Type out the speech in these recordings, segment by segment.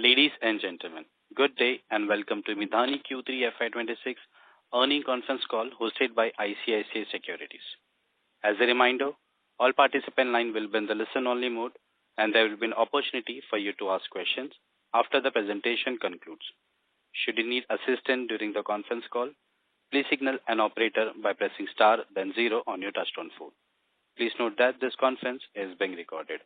Ladies and gentlemen, good day and welcome to Midhani Q3 FY2026 earning conference call hosted by ICICI Securities. As a reminder, all participant line will be in the listen-only mode and there will be an opportunity for you to ask questions after the presentation concludes. Should you need assistance during the conference call, please signal an operator by pressing star then 0 on your touchtone phone. Please note that this conference is being recorded.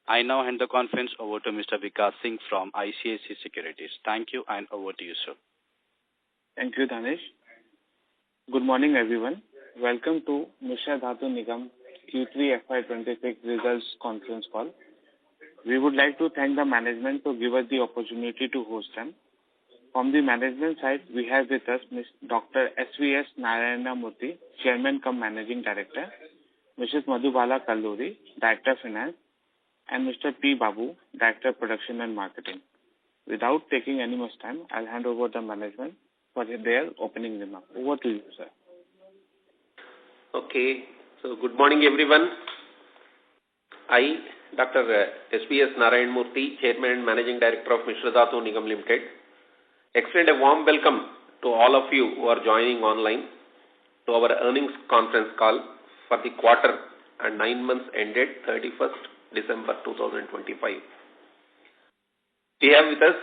I now hand the conference over to Mr. Vikas Singh from ICICI Securities. Thank you and over to you, sir. Thank you, Danish. Good morning, everyone. Welcome to Mishra, Dhatu, Nigam Q3 FY2026 results conference call. We would like to thank the management to give us the opportunity to host them. From the management side, we have with us Dr. SVS Narayana Murthy, Chairman cum Managing Director, Mrs. Madhubala Kalluri, Director of Finance, and Mr. P. Babu, Director of Production and Marketing. Without taking any much time, I'll hand over the management for their opening remarks. Over to you, sir. Okay. So, good morning, everyone. I, Dr. SVS Narayana Murthy, Chairman and Managing Director of Mishra Dhatu Nigam Limited, extend a warm welcome to all of you who are joining online to our earnings conference call for the quarter and 9 months ended 31st December 2025. We have with us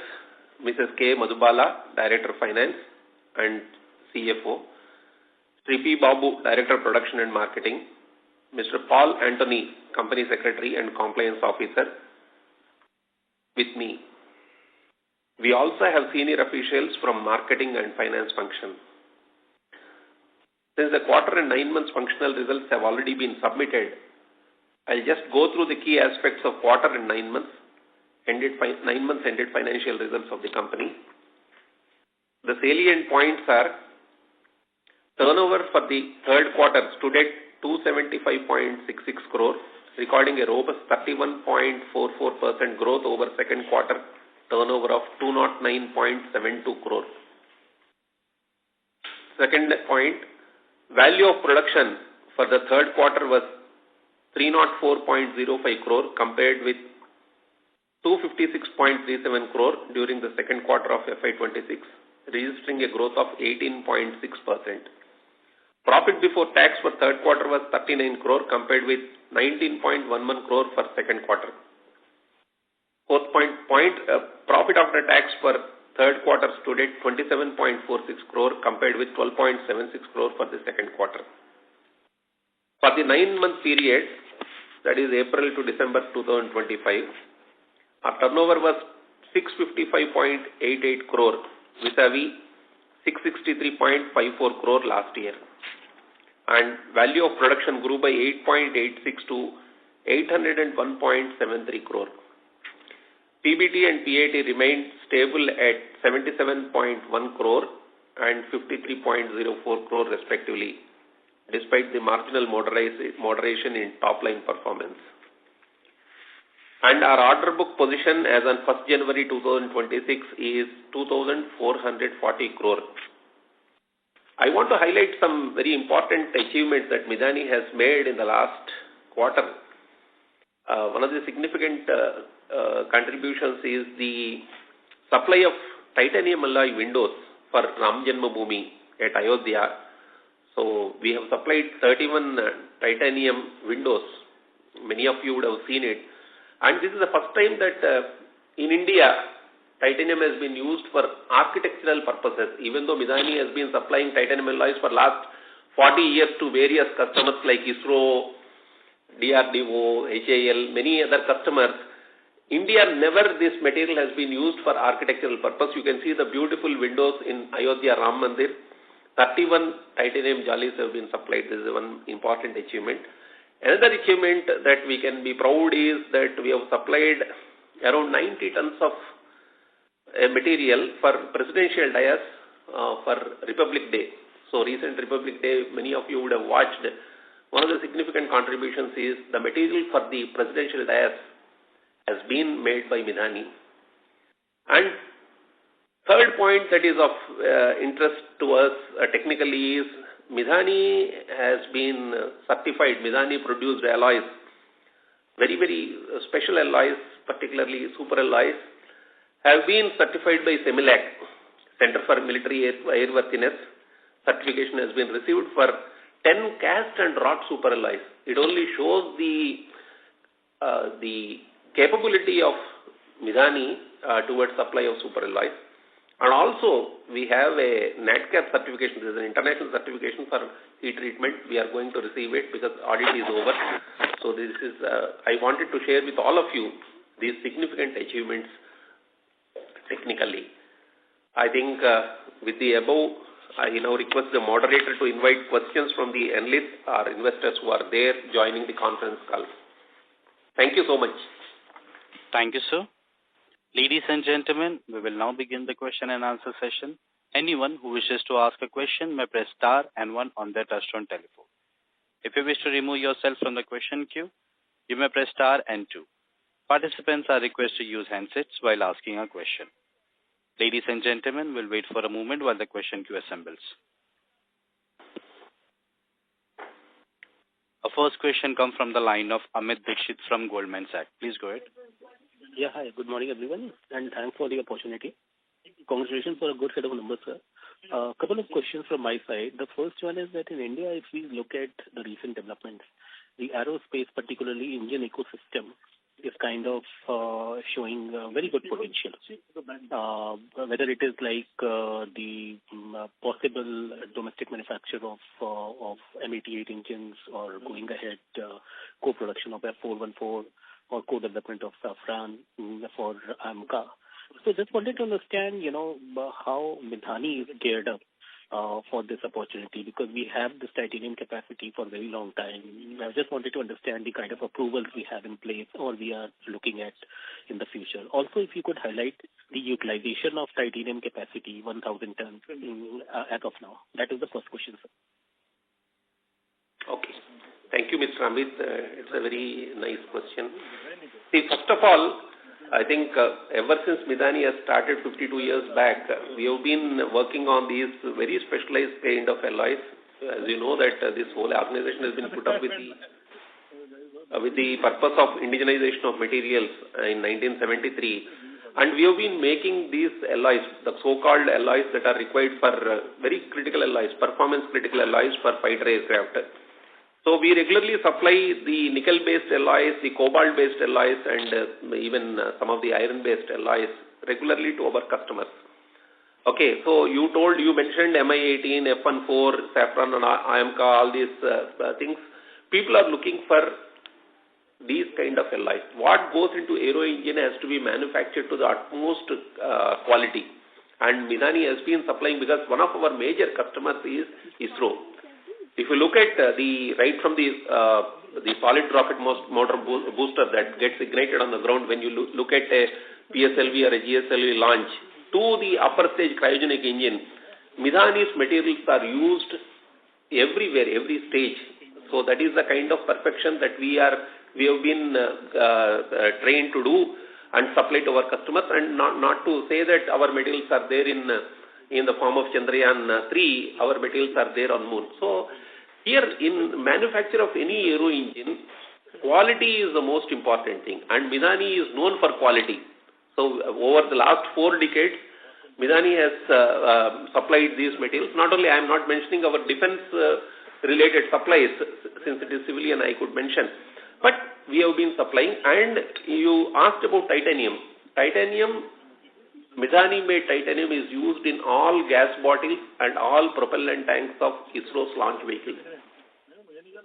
Mrs. K. Madhubala, Director of Finance and CFO, Sri P. Babu, Director of Production and Marketing, Mr. Paul Anthony, Company Secretary and Compliance Officer with me. We also have senior officials from Marketing and Finance function. Since the quarter and 9 months functional results have already been submitted, I'll just go through the key aspects of quarter and 9 months ended financial results of the company. The salient points are: turnover for the third quarter stood at 275.66 crore, recording a robust 31.44% growth over second quarter turnover of 209.72 crore. Second point, value of production for the third quarter was 304.05 crore compared with 256.37 crore during the second quarter of FY26, registering a growth of 18.6%. Profit before tax for third quarter was 39 crore compared with 19.11 crore for second quarter. Fourth point, profit after tax for third quarter stood at 27.46 crore compared with 12.76 crore for the second quarter. For the 9-month period, that is April to December 2025, our turnover was 655.88 crore vis-a-vis 663.54 crore last year. And value of production grew by 8.86 to 801.73 crore. PBT and PAT remained stable at 77.1 crore and 53.04 crore respectively, despite the marginal moderation in top-line performance. And our order book position as on 1st January 2026 is 2,440 crore. I want to highlight some very important achievements that Midhani has made in the last quarter. One of the significant contributions is the supply of titanium alloy windows for Ram Janmabhoomi at Ayodhya. So, we have supplied 31 titanium windows. Many of you would have seen it. And this is the first time that in India, titanium has been used for architectural purposes, even though Midhani has been supplying titanium alloys for last 40 years to various customers like ISRO, DRDO, HAL, many other customers. India, never this material has been used for architectural purpose. You can see the beautiful windows in Ayodhya Ram Mandir. 31 titanium jollies have been supplied. This is one important achievement. Another achievement that we can be proud is that we have supplied around 90 tons of material for presidential dais for Republic Day. So, recent Republic Day, many of you would have watched. One of the significant contributions is the material for the presidential dais has been made by Midhani. And third point that is of interest to us technically is Midhani has been certified, Midhani produced alloys very, very special alloys, particularly super alloys, have been certified by CEMILAC, Center for Military Airworthiness. Certification has been received for 10 cast and wrought super alloys. It only shows the capability of Midani towards supply of super alloys. And also, we have a NATCAP certification. This is an international certification for heat treatment. We are going to receive it because audit is over. So this is, I wanted to share with all of you these significant achievements technically. I think with the above, I now request the moderator to invite questions from the analysts or investors who are there joining the conference call. Thank you so much. Thank you, sir. Ladies and gentlemen, we will now begin the question and answer session. Anyone who wishes to ask a question may press star and 1 on their touchtone telephone. If you wish to remove yourself from the question queue, you may press star and 2. Participants are requested to use handsets while asking a question. Ladies and gentlemen, we'll wait for a moment while the question queue assembles. Our first question comes from the line of Amit Dixit from Goldman Sachs. Please go ahead. Yeah, hi. Good morning, everyone, and thanks for the opportunity. Congratulations for a good set of numbers, sir. Couple of questions from my side. The first one is that in India, if we look at the recent developments, the aerospace, particularly engine ecosystem, is kind of showing very good potential. Whether it is like the possible domestic manufacture of M88 engines or going ahead co-production of F414 or co-development of Safran for AMCA. So just wanted to understand, how Midani is geared up for this opportunity, because we have this titanium capacity for a very long time. I just wanted to understand the kind of approvals we have in place or we are looking at in the future. Also, if you could highlight the utilization of titanium capacity, 1,000 tons as of now. That is the first question, sir. Okay. Thank you, Mr. Amit. It's a very nice question. See, first of all, I think ever since Midani has started 52 years back, we have been working on these very specialized kind of alloys. As you know that this whole organization has been put up with the purpose of indigenization of materials in 1973. And we have been making these alloys, the so-called alloys that are required for very critical alloys, performance critical alloys for fighter aircraft. So we regularly supply the nickel-based alloys, the cobalt-based alloys, and even some of the iron-based alloys regularly to our customers. Okay, so you mentioned Mi-18, F-14, Safran, and AMCA, all these things. People are looking for these kind of alloys. What goes into aero engine has to be manufactured to the utmost quality. And Midani has been supplying, because one of our major customers is ISRO. If you look at right from the solid rocket motor booster that gets ignited on the ground, when you look at a PSLV or a GSLV launch, to the upper stage cryogenic engine, Midani's materials are used everywhere, every stage. So that is the kind of perfection that we have been trained to do and supply to our customers, and not to say that our materials are there in the form of Chandrayaan 3, our materials are there on moon. So here in manufacture of any aero engine, quality is the most important thing, and Midani is known for quality. So over the last 4 decades, Midani has supplied these materials. Not only, I am not mentioning our defense related supplies, since it is civilian I could mention, but we have been supplying. And you asked about titanium. Midani-made titanium is used in all gas bottles and all propellant tanks of ISRO's launch vehicles.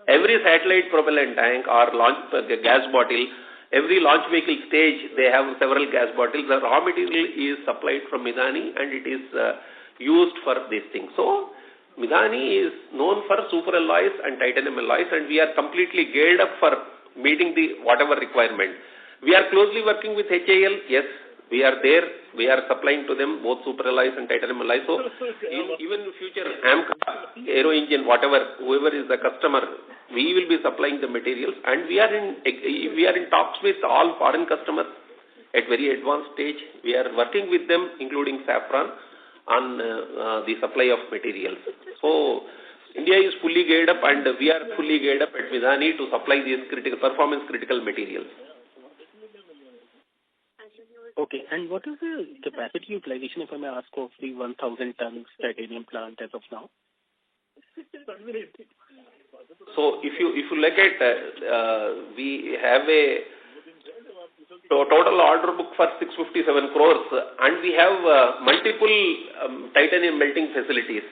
Every satellite propellant tank or launch gas bottle, every launch vehicle stage, they have several gas bottles. The raw material is supplied from Midani and it is used for this thing. So, Midani is known for super alloys and titanium alloys, and we are completely geared up for meeting the whatever requirement. We are closely working with HAL, yes. We are there. We are supplying to them both super alloys and titanium alloys. So, even in future, AMCA, aero engine, whoever is the customer, we will be supplying the materials. And we are in talks with all foreign customers at very advanced stage. We are working with them, including Safran, on the supply of materials. So India is fully geared up, and we are fully geared up at Midhani to supply these performance critical materials. Okay. And what is the capacity utilization, if I may ask, of the 1,000 tons titanium plant as of now? So if you look at, we have a total order book for 657 crores, and we have multiple titanium melting facilities.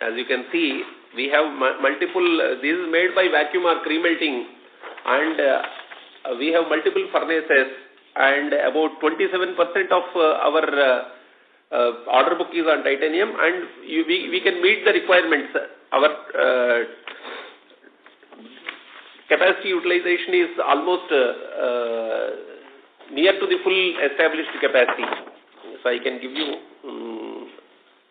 As you can see, we have multiple, this is made by vacuum or pre-melting, and we have multiple furnaces, and about 27% of our order book is on titanium, and we can meet the requirements. Our capacity utilization is almost near to the full established capacity. So I can give you...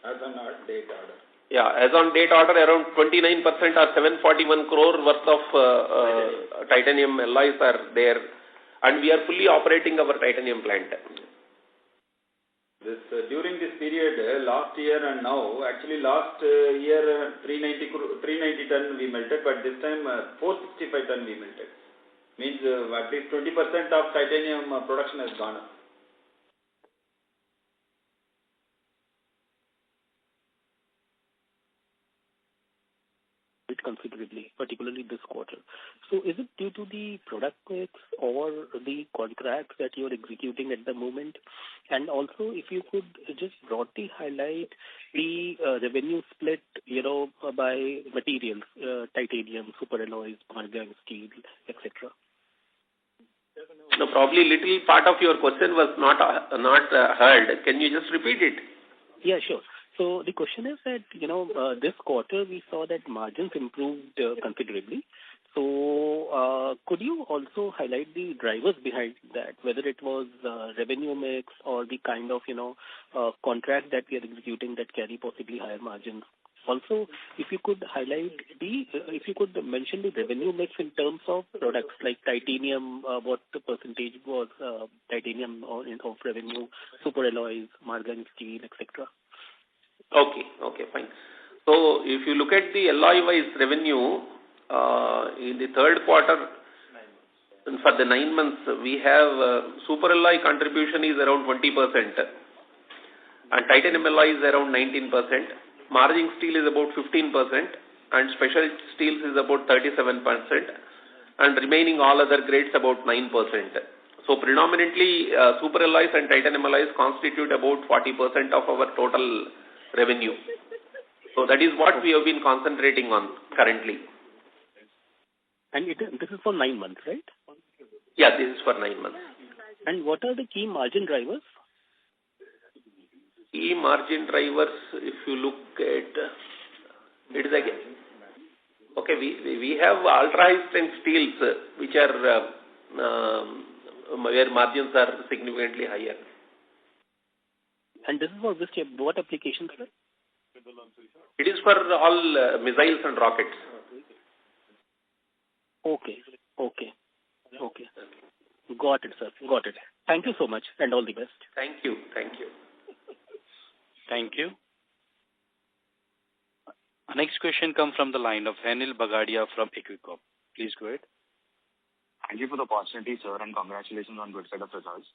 as on date order. Yeah, as on date order, around 29% or 741 crore worth of titanium alloys are there, and we are fully operating our titanium plant. This during this period, last year and now, actually last year 390 ton we melted, but this time 465 ton we melted. Means at least 20% of titanium production has gone up. Considerably, particularly this quarter. So is it due to the product mix or the contracts that you're executing at the moment? And also, if you could just broadly highlight the revenue split, by materials, titanium, superalloys, margin, steel, etc. No, probably little part of your question was not heard. Can you just repeat it? Yeah, sure. So the question is that, this quarter we saw that margins improved considerably. So could you also highlight the drivers behind that, whether it was revenue mix or the kind of, contract that we are executing that carry possibly higher margins? Also, if you could highlight if you could mention the revenue mix in terms of products like titanium, what the percentage was titanium of revenue, superalloys, margin, steel, etc. Okay, fine. So if you look at the alloy-wise revenue, in the third quarter, for the 9 months, we have superalloy contribution is around 20%, and titanium alloy is around 19%, margin steel is about 15%, and special steels is about 37%, and remaining all other grades about 9%. So predominantly, superalloys and titanium alloys constitute about 40% of our total revenue. So that is what we have been concentrating on currently. And this is for 9 months, right? Yeah, this is for 9 months. And what are the key margin drivers? Key margin drivers, if you look at, it is again, okay, we have ultra high strength steels, which are where margins are significantly higher. And this is for what applications, sir? It is for all missiles and rockets. Okay. Got it, sir. Got it. Thank you so much, and all the best. Thank you. Thank you. Our next question comes from the line of Anil Bagadia from Equicorp. Please go ahead. Thank you for the opportunity, sir, and congratulations on good set of results.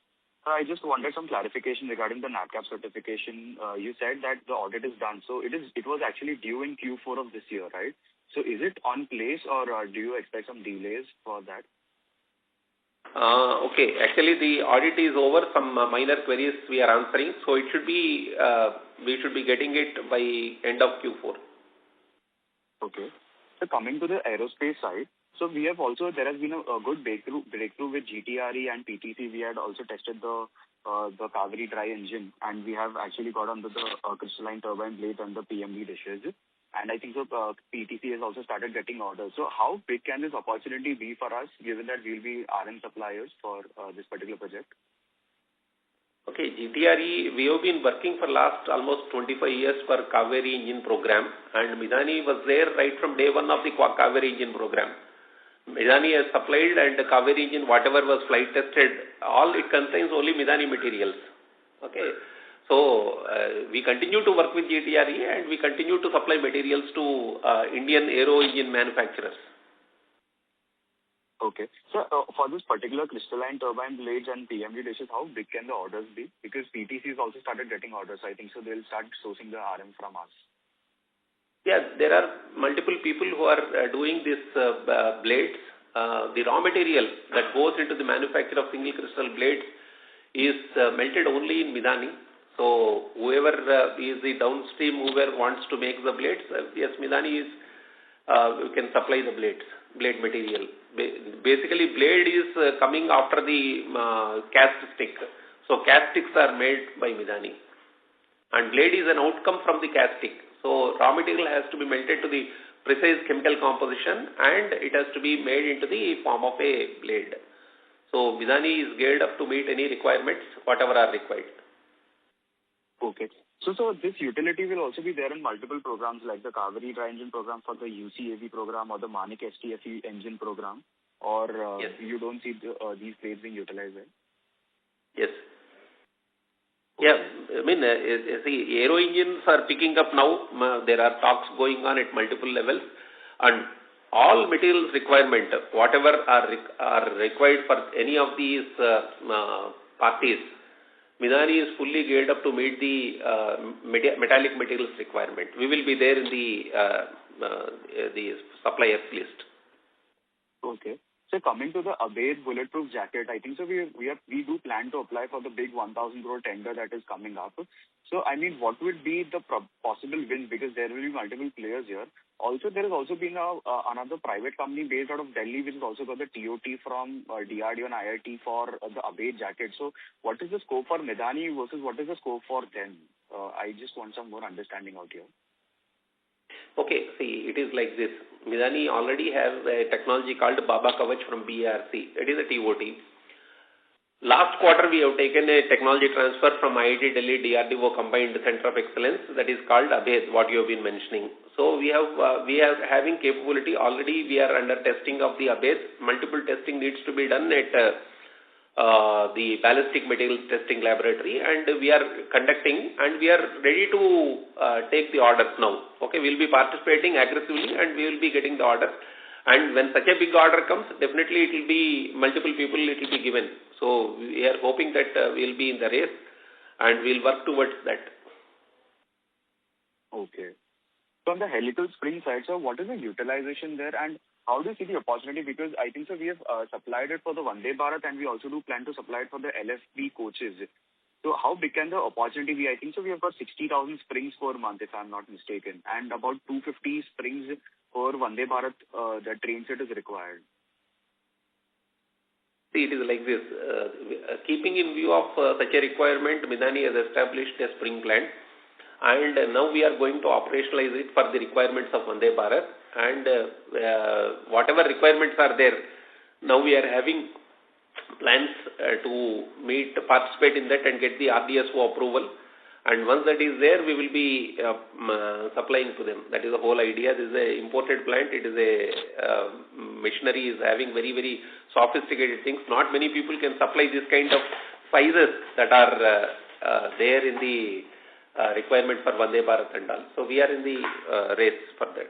I just wanted some clarification regarding the NADCAP certification. You said that the audit is done, so it was actually due in Q4 of this year, right? So is it on place, or do you expect some delays for that? Okay, actually the audit is over. Some minor queries we are answering, so it should be we should be getting it by end of Q4. Okay. So coming to the aerospace side, so we have also, there has been a good breakthrough with GTRE and PTC. We had also tested the Kaveri dry engine, and we have actually got under the crystalline turbine blade and the PMD dishes. And I think so PTC has also started getting orders. So how big can this opportunity be for us, given that we will be RM suppliers for this particular project? Okay, GTRE, we have been working for last almost 25 years for Kaveri engine program, and Midhani was there right from day one of the Kaveri engine program. Midhani has supplied, and the Kaveri engine, whatever was flight tested, all it contains only Midhani materials. Okay, So we continue to work with GTRE and we continue to supply materials to Indian aero engine manufacturers. Okay. So for this particular crystalline turbine blades and PMD dishes, how big can the orders be? Because PTC has also started getting orders, I think, so they'll start sourcing the RM from us. Yeah, there are multiple people who are doing these blades. The raw material that goes into the manufacture of single crystal blades is melted only in Midani. So whoever is the downstream, whoever wants to make the blades, yes, Midani is, we can supply the blade material. Basically, blade is coming after the cast stick. So cast sticks are made by Midani. And blade is an outcome from the cast stick. So raw material has to be melted to the precise chemical composition and it has to be made into the form of a blade. So Midani is geared up to meet any requirements, whatever are required. Okay. So this utility will also be there in multiple programs like the Kaveri dry engine program for the UCAV program or the Manik STFE engine program, or yes. You don't see these blades being utilized there? Yes. Yeah, I mean, see, aero engines are picking up now. There are talks going on at multiple levels, and all materials requirement, whatever are required for any of these parties, Midani is fully geared up to meet the metallic materials requirement. We will be there in the suppliers list. Okay. So coming to the Abed bulletproof jacket, I think so we do plan to apply for the big 1,000 crore tender that is coming up. So I mean, what would be the possible wins, because there will be multiple players here. Also, there has also been another private company based out of Delhi which has also got the TOT from DRDO and IIT for the Abed jacket. So what is the scope for Midani versus what is the scope for them? I just want some more understanding out here. Okay, see, it is like this. Midani already has a technology called Baba Kavach from BRC. It is a TOT. Last quarter, we have taken a technology transfer from IIT Delhi DRDO Combined Center of Excellence that is called Abhed, what you have been mentioning. So we are having capability already. We are under testing of the Abhed. Multiple testing needs to be done at the ballistic materials testing laboratory, and we are conducting and we are ready to take the orders now. Okay, we will be participating aggressively and we will be getting the order. And when such a big order comes, definitely it will be multiple people, it will be given. So we are hoping that we will be in the race and we will work towards that. Okay. So on the helical spring side, so what is the utilization there and how do you see the opportunity? Because I think so we have supplied it for the Vande Bharat and we also do plan to supply it for the LFB coaches. So how big can the opportunity be? I think so we have got 60,000 springs per month, if I'm not mistaken, and about 250 springs per Vande Bharat the train set is required. See, it is like this. Keeping in view of such a requirement, Midani has established a spring plant, and now we are going to operationalize it for the requirements of Vande Bharat. And whatever requirements are there, now we are having plans to participate in that and get the RDSO approval. And once that is there, we will be supplying to them. That is the whole idea. This is an imported plant. It is a machinery is having very, very sophisticated things. Not many people can supply this kind of sizes that are there in the requirement for Vande Bharat and all. So we are in the race for that.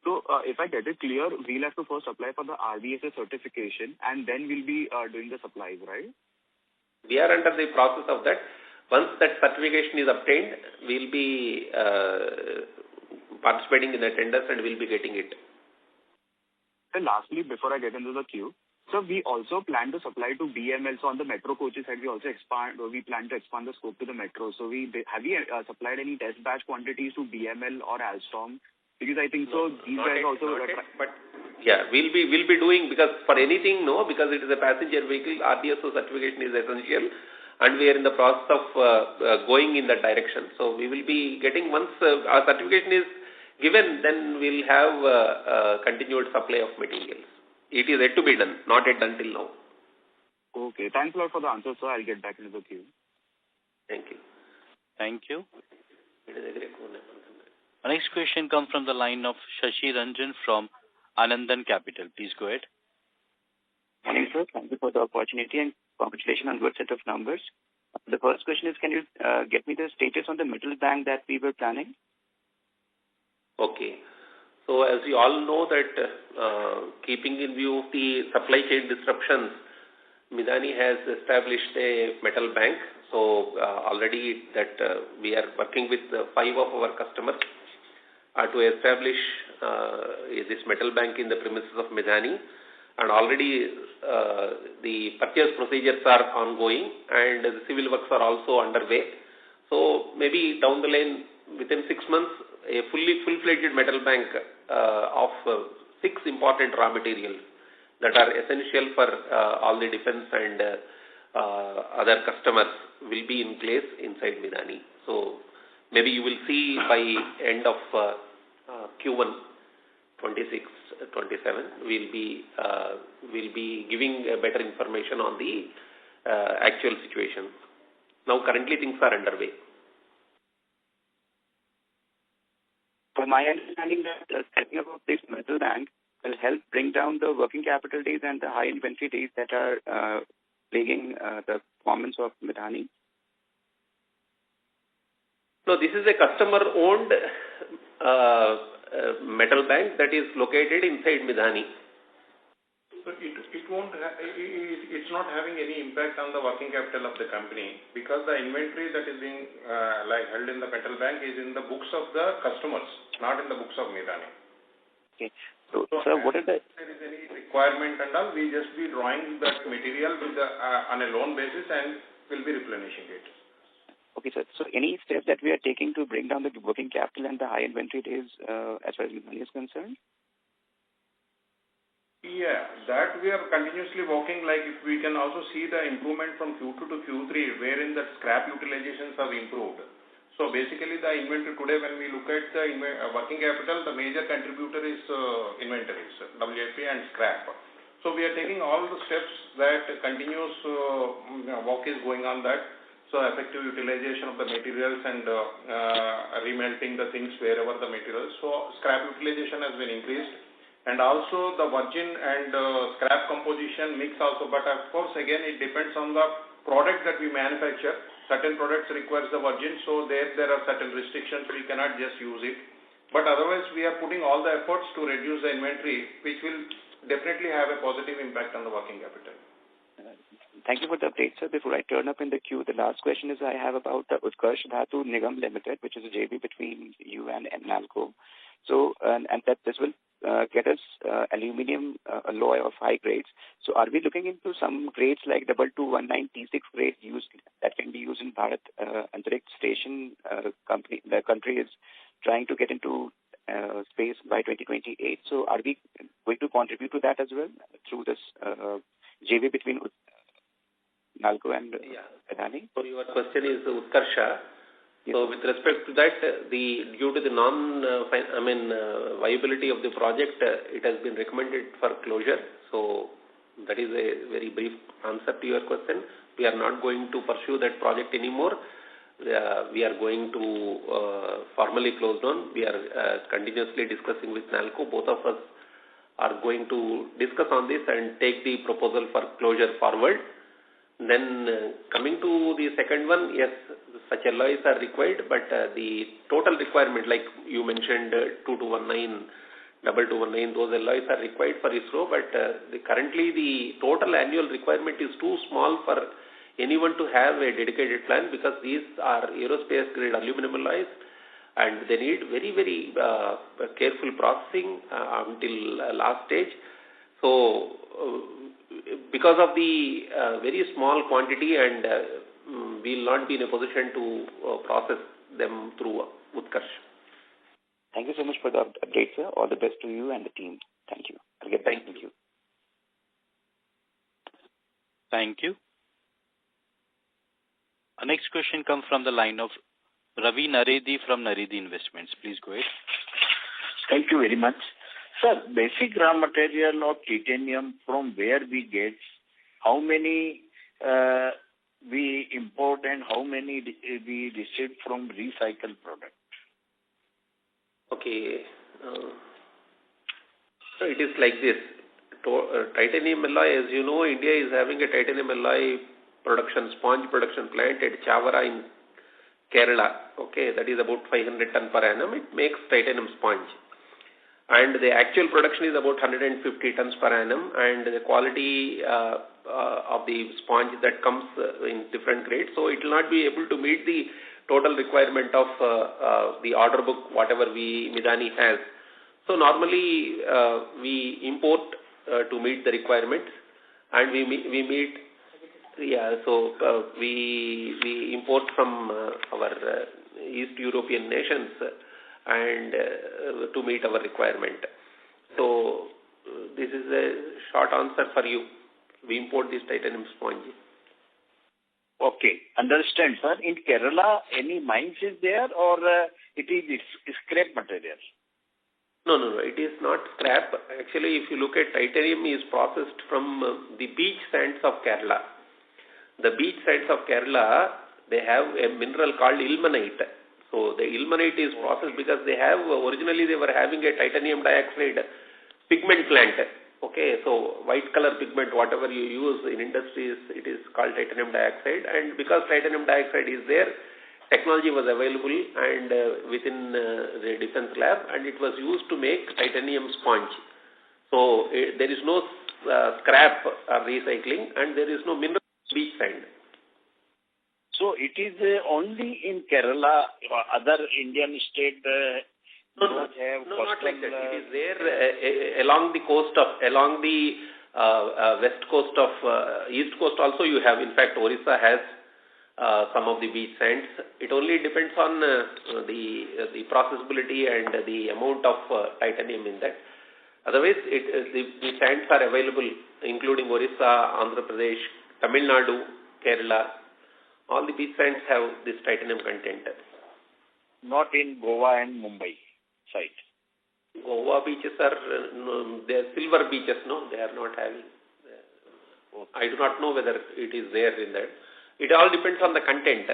So if I get it clear, we'll have to first apply for the RDSA certification and then we'll be doing the supplies, right? We are under the process of that. Once that certification is obtained, we'll be participating in the tenders and we'll be getting it. And lastly, before I get into the queue, so we also plan to supply to BML. So on the metro coaches side, we plan to expand the scope to the metro. So have we supplied any test batch quantities to BML or Alstom? Because I think so these guys also... But yeah, we'll be doing, because for anything, no, because it is a passenger vehicle, RDSO certification is essential. And we are in the process of going in that direction. So we will be getting, once our certification is given, then we'll have continued supply of materials. It is yet to be done, not yet done till now. Okay, thanks a lot for the answer, sir. I'll get back into the queue. Thank you. Thank you. It is a great one. Our next question comes from the line of Shashi Ranjan from Anandan Capital. Please go ahead. Morning, sir. Thank you for the opportunity and congratulations on good set of numbers. The first question is, can you get me the status on the metal bank that we were planning? Okay. So as you all know that keeping in view of the supply chain disruptions, Midani has established a metal bank. So already that we are working with 5 of our customers to establish this metal bank in the premises of Midani. And already the purchase procedures are ongoing and the civil works are also underway. So maybe down the line, within 6 months, a full-fledged metal bank of 6 important raw materials that are essential for all the defense and other customers will be in place inside Midani. So maybe you will see by end of Q1 26-27 we'll be giving better information on the actual situation. Now currently things are underway. For my understanding that setting up of this metal bank will help bring down the working capital days and the high inventory days that are plaguing the performance of Midani. No, this is a customer-owned metal bank that is located inside Midani. So it's not having any impact on the working capital of the company because the inventory that is being held in the metal bank is in the books of the customers, not in the books of Midani. Okay. So sir, what is the... If there is any requirement and all, we just be drawing that material with on a loan basis and will be replenishing it. Okay, sir. So any steps that we are taking to bring down the working capital and the high inventory days as far as Midani is concerned? Yeah, that we are continuously working. Like if we can also see the improvement from Q2 to Q3, wherein the scrap utilizations have improved. So basically the inventory today, when we look at the working capital, the major contributor is inventories, WIP and scrap. So we are taking all the steps that continuous work is going on that. So effective utilization of the materials and remelting the things wherever the materials. So scrap utilization has been increased. And also the virgin and scrap composition mix also. But of course, again, it depends on the product that we manufacture. Certain products requires the virgin, so there are certain restrictions. We cannot just use it. But otherwise, we are putting all the efforts to reduce the inventory, which will definitely have a positive impact on the working capital. Thank you for the update, sir. Before I turn up in the queue, the last question is I have about the Dhatu Nigam Limited, which is a JV between you and NALCO. So, and that this will get us aluminium alloy of high grades. So, are we looking into some grades like 2219 T6 grade used that can be used in Bharat Antariksh Station company? The country is trying to get into space by 2028. So, are we going to contribute to that as well through this JV between NALCO and Adani? So your question is Utkarsha. Yes. So with respect to that, due to the viability of the project, it has been recommended for closure. So that is a very brief answer to your question. We are not going to pursue that project anymore. We are going to formally close down. We are continuously discussing with NALCO. Both of us are going to discuss on this and take the proposal for closure forward. Then coming to the second one, yes, such alloys are required, but the total requirement, like you mentioned, 2219, 2219, those alloys are required for ISRO, but currently the total annual requirement is too small for anyone to have a dedicated plan because these are aerospace grade aluminum alloys and they need very, very careful processing until last stage. So, because of the very small quantity and we will not be in a position to process them through Utkarsh. Thank you so much for the update, sir. All the best to you and the team. Thank you. I'll get back to you. Thank you. Our next question comes from the line of Ravi Naredi from Naredi Investments. Please go ahead. Thank you very much. Sir, basic raw material of titanium, from where we get, how many we import and how many we receive from recycled product? Okay. So it is like this. Titanium alloy, as you know, India is having a titanium alloy sponge production plant at Chavara in Kerala. Okay, that is about 500 ton per annum. It makes titanium sponge. And the actual production is about 150 tons per annum, and the quality of the sponge that comes in different grades. So it will not be able to meet the total requirement of the order book, whatever Midani has. So normally we import to meet the requirements, and we import from our East European nations and to meet our requirement. So this is a short answer for you. We import this titanium sponge. Okay, understand, sir. In Kerala, any mines is there, or it is scrap material? No. It is not scrap. Actually, if you look at titanium, is processed from the beach sands of Kerala. The beach sands of Kerala, they have a mineral called ilmenite. So the ilmenite is processed because originally they were having a titanium dioxide pigment plant. Okay, so white color pigment, whatever you use in industries, it is called titanium dioxide. And because titanium dioxide is there, technology was available and within the defense lab, and it was used to make titanium sponge. So there is no scrap or recycling, and there is no mineral beach sand. So it is only in Kerala, other Indian state not like that. It is there along the west coast of east coast also you have. In fact, Orissa has some of the beach sands. It only depends on the processability and the amount of titanium in that. Otherwise, the sands are available, including Orissa, Andhra Pradesh, Tamil Nadu, Kerala. All the beach sands have this titanium content. Not in Goa and Mumbai side. Goa beaches are they are silver beaches. No, they are not having. I do not know whether it is there in that. It all depends on the content.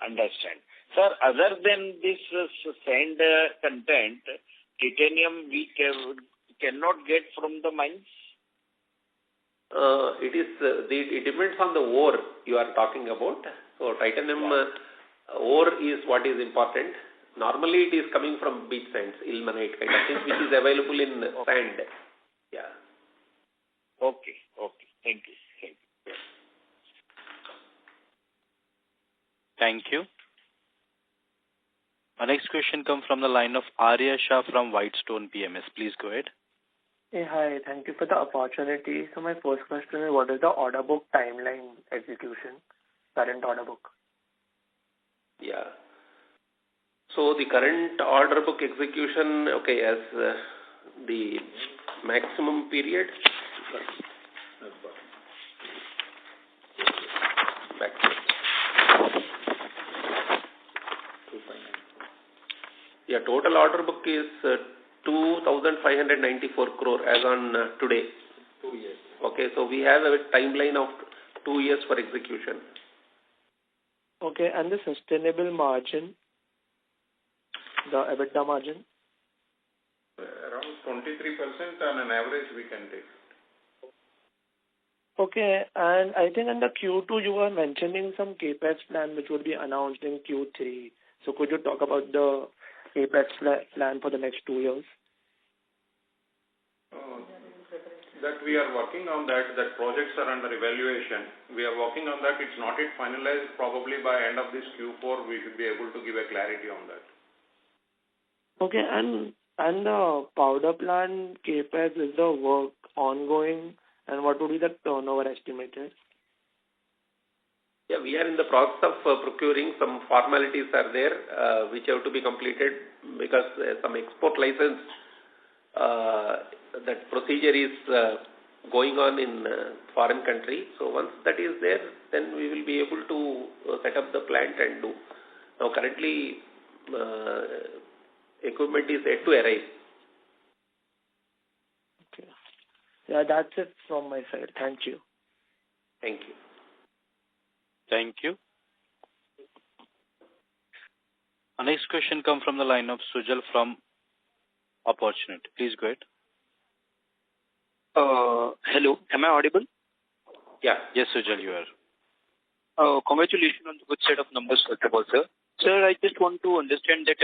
Understand. Sir, other than this sand content, titanium we cannot get from the mines? It depends on the ore you are talking about. So titanium ore is what is important. Normally it is coming from beach sands, ilmenite kind of thing, which is available in sand. Yeah. Okay. Thank you. Thank you. Our next question comes from the line of Arya Shah from Whitestone PMS. Please go ahead. Hey, hi. Thank you for the opportunity. So my first question is, what is the order book timeline execution, current order book? Yeah. So the current order book execution, okay, as the maximum period. Yeah, total order book is 2,594 crore as on today. 2 years. Okay, so we have a timeline of 2 years for execution. Okay, and the sustainable margin, the EBITDA margin? Around 23% on an average we can take. Okay, and I think in the Q2 you were mentioning some CAPEX plan which would be announced in Q3. So could you talk about the CAPEX plan for the next 2 years? That we are working on that projects are under evaluation. We are working on that. It's not yet finalized. Probably by end of this Q4 we should be able to give a clarity on that. Okay, and the powder plant CAPEX, is the work ongoing, and what would be the turnover estimated? Yeah, we are in the process of procuring. Some formalities are there which have to be completed because some export license, that procedure is going on in foreign country. So once that is there, then we will be able to set up the plant and do. Now currently equipment is yet to arrive. Okay. Yeah, that's it from my side. Thank you. Thank you. Thank you. Our next question comes from the line of Siegel from Opportunity. Please go ahead. Hello, am I audible? Yeah. Yes, Sujal, you are. Congratulations on the good set of numbers, first of all, sir. Sir, I just want to understand that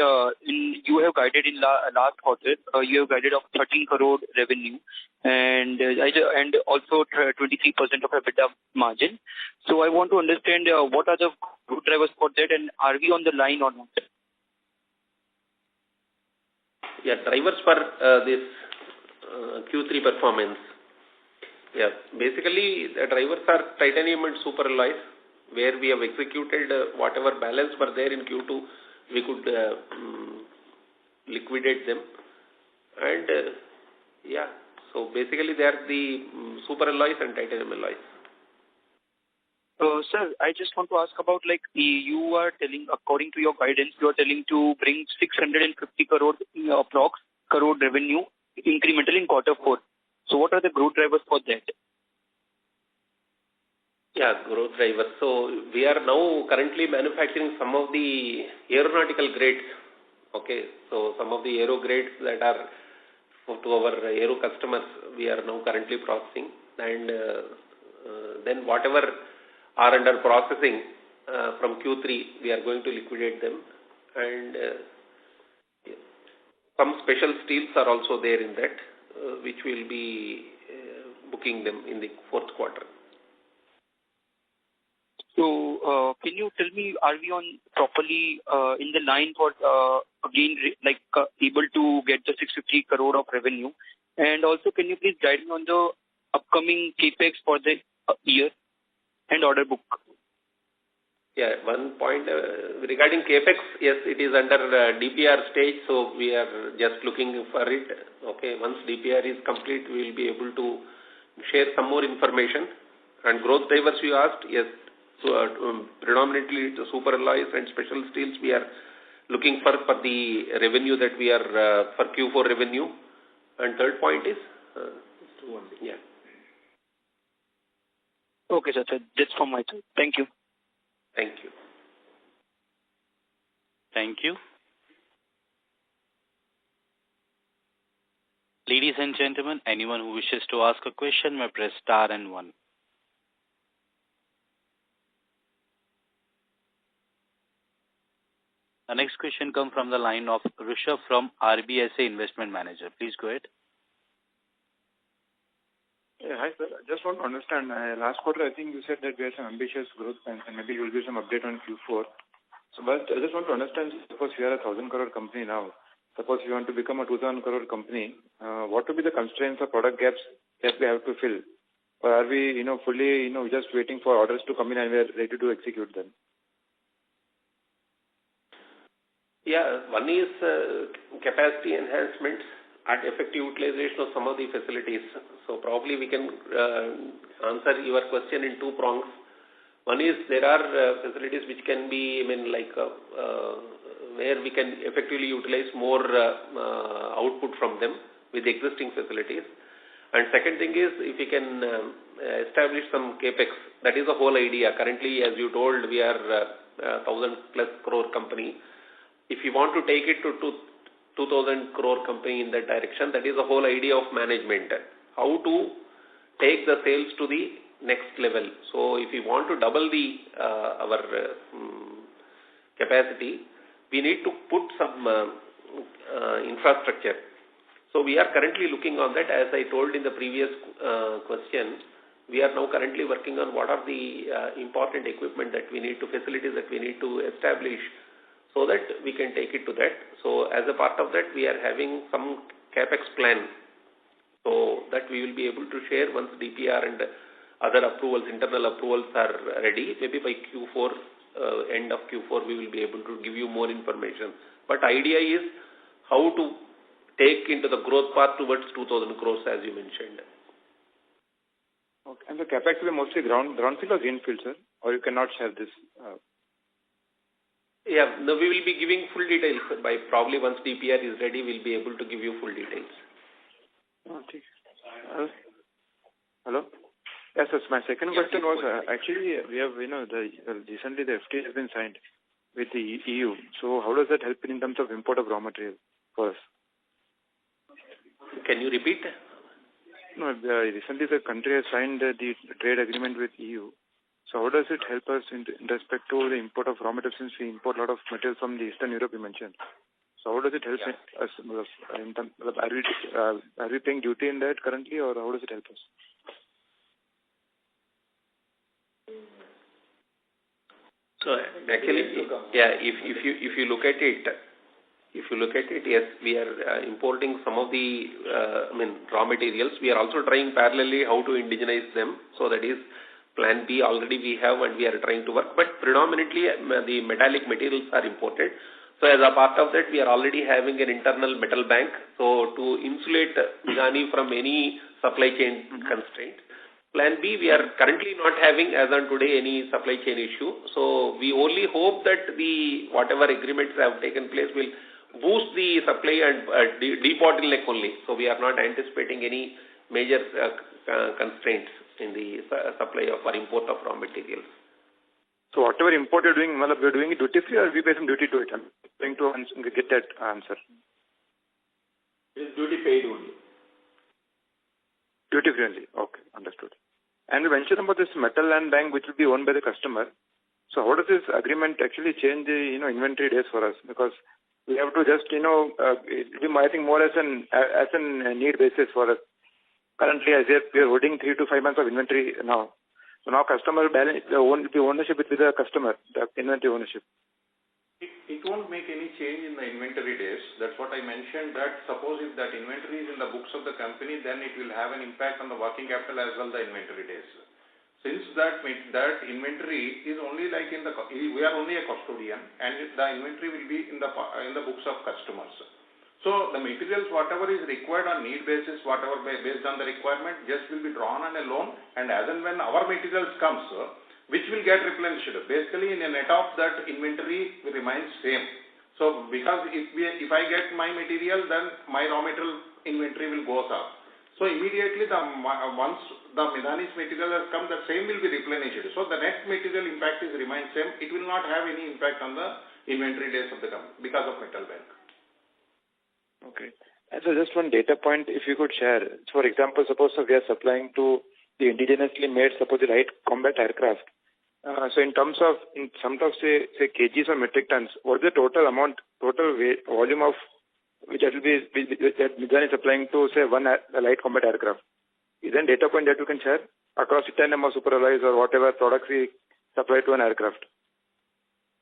you have guided in last quarter, you have guided of 13 crore revenue and also 23% of EBITDA margin. So I want to understand what are the growth drivers for that, and are we on the line or not? Yeah, drivers for this Q3 performance. Yeah, basically the drivers are titanium and super alloys, where we have executed whatever balance were there in Q2, we could liquidate them. And yeah, so basically they are the super alloys and titanium alloys. Sir, I just want to ask about, like, you are telling, according to your guidance, you are telling to bring 650 crore approx crore revenue incremental in quarter 4. So what are the growth drivers for that? Yeah, growth drivers. So we are now currently manufacturing some of the aeronautical grades. Okay, so some of the aero grades that are to our aero customers, we are now currently processing. And then whatever are under processing from Q3, we are going to liquidate them. And some special steels are also there in that, which will be booking them in the fourth quarter. So, can you tell me, are we on properly in the line for again, like able to get the 650 crore of revenue? And also, can you please guide me on the upcoming capex for the year and order book? Yeah, one point regarding capex, yes, it is under DPR stage, so we are just looking for it. Okay, once DPR is complete, we will be able to share some more information. And growth drivers you asked, yes. So predominantly the super alloys and special steels we are looking for the revenue that we are for Q4 revenue. And third point is yeah. Okay, sir. That's from my side. Thank you. Thank you. Thank you. Ladies and gentlemen, anyone who wishes to ask a question may press star and 1. The next question comes from the line of Rishabh from RBSA Investment Manager. Please go ahead. Yeah, hi sir. I just want to understand, last quarter I think you said that we have some ambitious growth plans and maybe you will give some update on Q4. So but I just want to understand, suppose we are a 1,000 crore company now, suppose we want to become a 2,000 crore company, what will be the constraints or product gaps that we have to fill? Or are we, fully, just waiting for orders to come in and we are ready to execute them? Yeah, one is capacity enhancements and effective utilization of some of the facilities. So probably we can answer your question in 2 prongs. One is there are facilities which can be, where we can effectively utilize more output from them with the existing facilities. And second thing is if we can establish some capex, that is the whole idea. Currently, as you told, we are 1,000+ crore company. If you want to take it to 2,000 crore company in that direction, that is the whole idea of management. How to take the sales to the next level. So if we want to double our capacity, we need to put some infrastructure. So we are currently looking on that. As I told in the previous question, we are now currently working on what are the important equipment that we need to, facilities that we need to establish, so that we can take it to that. So as a part of that, we are having some capex plan, so that we will be able to share once DPR and other approvals, internal approvals are ready. Maybe by Q4, end of Q4, we will be able to give you more information. But idea is how to take into the growth path towards 2,000 crores, as you mentioned. Okay. And the capex will be mostly brownfield or greenfield, sir? Or you cannot share this? Yeah, no, we will be giving full details by probably once DPR is ready, we'll be able to give you full details. Okay. Hello? Yes, sir. My second question was, actually, we have, recently the FTA has been signed with the EU. So how does that help in terms of import of raw material for us? Can you repeat? No, recently the country has signed the trade agreement with EU. So how does it help us in respect to the import of raw materials, since we import a lot of materials from the Eastern Europe you mentioned? So how does it help us? Are we paying duty in that currently, or how does it help us? So actually, if you look at it, yes, we are importing some of the raw materials. We are also trying parallelly how to indigenize them. So that is plan B already we have and we are trying to work. But predominantly the metallic materials are imported. So as a part of that, we are already having an internal metal bank. So to insulate Mithani from any supply chain constraint. Plan B, we are currently not having as on today any supply chain issue. So we only hope that the whatever agreements have taken place will boost the supply and debottleneck only. So we are not anticipating any major constraints in the supply of or import of raw materials. So whatever import you're doing, we're doing it duty free or we pay some duty to it? I'm trying to get that answer. It is duty paid only. Duty free only. Okay, understood. And we mentioned about this metal land bank which will be owned by the customer. So how does this agreement actually change the inventory days for us? Because we have to just it will be, I think, more as a need basis for us. Currently, as yet, we are holding 3 to 5 months of inventory now. So now customer balance, the ownership with the customer, the inventory ownership. It won't make any change in the inventory days. That's what I mentioned, that suppose if that inventory is in the books of the company, then it will have an impact on the working capital as well the inventory days. Since that inventory is only like we are only a custodian and the inventory will be in the books of customers. So the materials, whatever is required on need basis, whatever based on the requirement, just will be drawn on a loan, and as and when our materials comes, which will get replenished. Basically, in a net of that inventory remains same. So because if I get my material, then my raw material inventory will go up. So immediately once the Mithani's material has come, the same will be replenished. So the net material impact remains same. It will not have any impact on the inventory days of the company because of metal bank. Okay. And so just one data point, if you could share. For example, suppose we are supplying to the indigenously made, suppose the light combat aircraft. So in terms of say kgs or metric tons, what is the total amount, total weight, volume of which that will be that Mithani is supplying to say one light combat aircraft? Is there a data point that you can share across titanium or superalloys or whatever products we supply to an aircraft?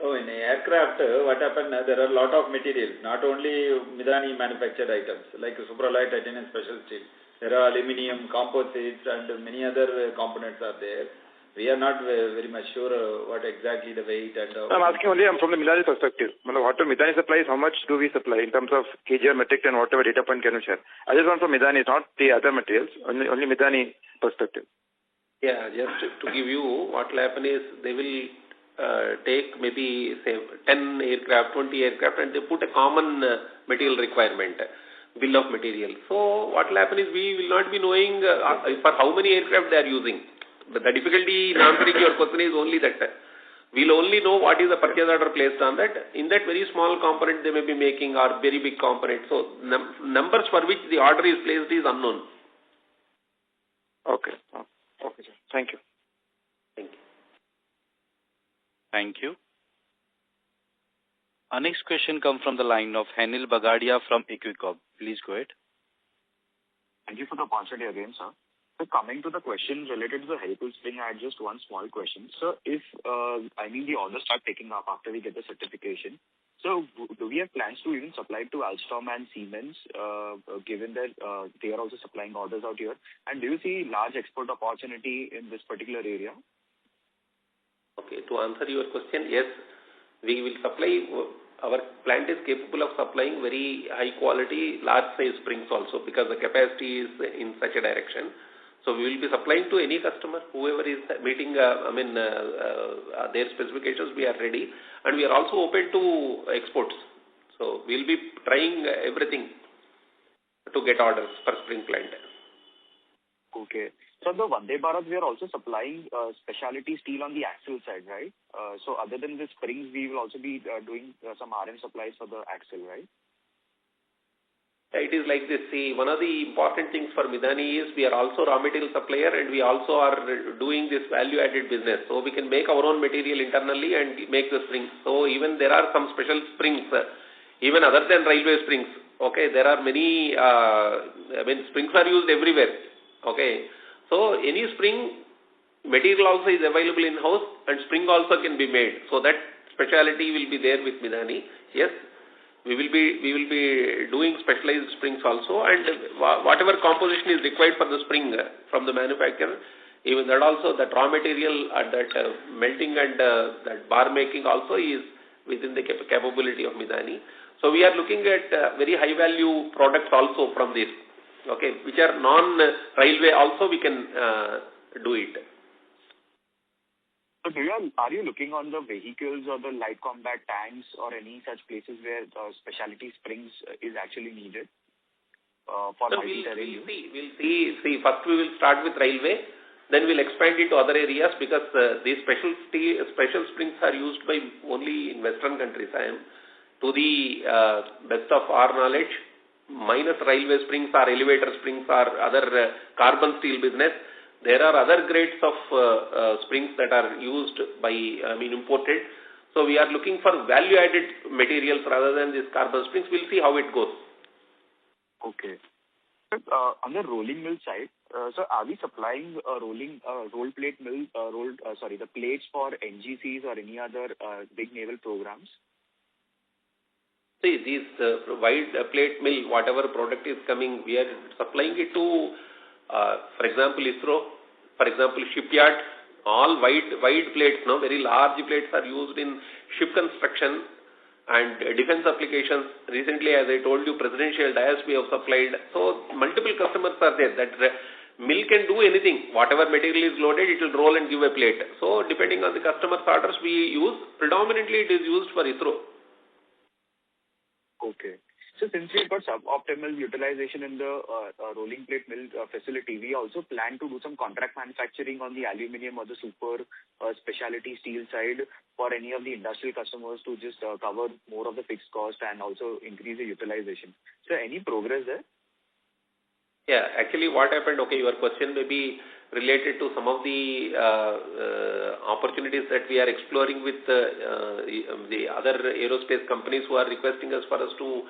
Oh, in aircraft, what happened, there are a lot of materials, not only Mithani manufactured items, like superalloy, titanium, special steel. There are aluminium, composites, and many other components are there. We are not very much sure what exactly the weight and... I'm asking only from the Mithani perspective. What Mithani supplies, how much do we supply in terms of kg or metric ton, whatever data point can you share? I just want from Mithani, not the other materials, only Mithani perspective. Yeah, just to give you, what will happen is they will take maybe say 10 aircraft, 20 aircraft, and they put a common material requirement, bill of material. So what will happen is we will not be knowing for how many aircraft they are using. But the difficulty in answering your question is only that we'll only know what is the purchase order placed on that. In that very small component they may be making or very big component. So numbers for which the order is placed is unknown. Okay. Okay, sir. Thank you. Thank you. Thank you. Our next question comes from the line of Henil Bagadia from Equicorp. Please go ahead. Thank you for the opportunity again, sir. So coming to the question related to the helical spring, I had just one small question. So if, the orders start picking up after we get the certification, so do we have plans to even supply to Alstom and Siemens, given that they are also supplying orders out here? And do you see large export opportunity in this particular area? Okay, to answer your question, yes, we will supply. Our plant is capable of supplying very high quality, large size springs also because the capacity is in such a direction. So we will be supplying to any customer, whoever is meeting their specifications, we are ready. And we are also open to exports. So we will be trying everything to get orders for spring plant. Okay. So the Vande Bharat, we are also supplying specialty steel on the axle side, right? So other than the springs, we will also be doing some RM supplies for the axle, right? It is like this. See, one of the important things for Midani is we are also raw material supplier and we also are doing this value-added business. So we can make our own material internally and make the springs. So even there are some special springs, even other than railway springs. Okay, there are many, springs are used everywhere. Okay, so any spring material also is available in-house and spring also can be made. So that speciality will be there with Midani. Yes. We will be doing specialized springs also, and whatever composition is required for the spring from the manufacturer, even that also, that raw material and that melting and that bar making also is within the capability of Midani. So we are looking at very high value products also from this, okay, which are non-railway also we can do it. So are you looking on the vehicles or the light combat tanks or any such places where specialty springs is actually needed for multi-terrain use? We'll see. First we will start with railway, then we'll expand into other areas because these special springs are used by only in Western countries. To the best of our knowledge, minus railway springs or elevator springs or other carbon steel business, there are other grades of springs that are used by, imported. So we are looking for value-added materials rather than these carbon springs. We'll see how it goes. Okay. On the rolling mill side, so are we supplying roll plate mill, the plates for NGCs or any other big naval programs? See, these wide plate mill, whatever product is coming, we are supplying it to for example, ISRO, for example, shipyard, all wide plates, very large plates are used in ship construction and defense applications. Recently, as I told you, presidential dias we have supplied. So, multiple customers are there. That mill can do anything. Whatever material is loaded, it will roll and give a plate. So, depending on the customer's orders we use, predominantly it is used for ISRO. Okay. So since we've got suboptimal utilization in the rolling plate mill facility, we also plan to do some contract manufacturing on the aluminium or the super specialty steel side for any of the industrial customers to just cover more of the fixed cost and also increase the utilization. So any progress there? Yeah, actually what happened, okay, your question may be related to some of the opportunities that we are exploring with the other aerospace companies who are requesting us for us to